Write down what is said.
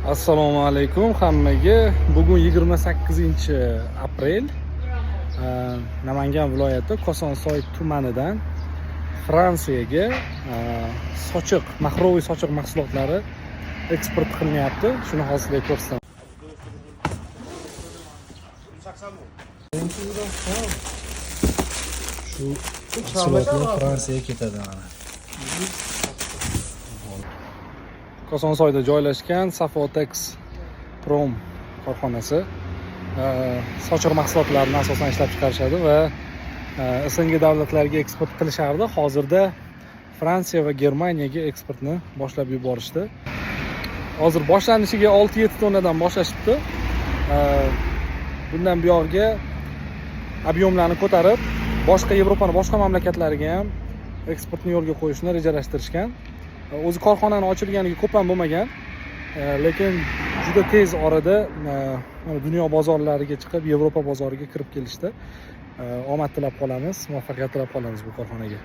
Assalomu alaykum hammaga. Bugun 28-aprel. Namangan viloyati Kosonsoy tumanidan Fransiyaga sochiq, maxroviy sochiq mahsulotlari eksport qilinyapti. Shuni hozirda ko'rsataman. Shu mahsulotlar Fransiyaga ketadi mana. Kosonsoyda joylashgan Safotex Prom korxonasi sochiq mahsulotlarini asosan ishlab chiqarishadi va SNG davlatlarga eksport qilishardi. Hozirda Fransiya va Germaniyaga eksportni boshlab yuborishdi. Hozir boshlanishiga 6-7 tonnadan boshlashibdi. Bundan buyog'iga ob'yomlarni ko'tarib, boshqa Yevropaning boshqa mamlakatlariga ham eksportni yo'lga qo'yishni rejalashtirishgan. O'zi korxonaning ochilganiga ko'p ham bo'lmagan, lekin juda tez orada dunyo bozorlariga chiqib, Yevropa bozoriga kirib kelishdi. Omad tilab qolamiz, muvaffaqiyat tilab qolamiz bu korxonaga.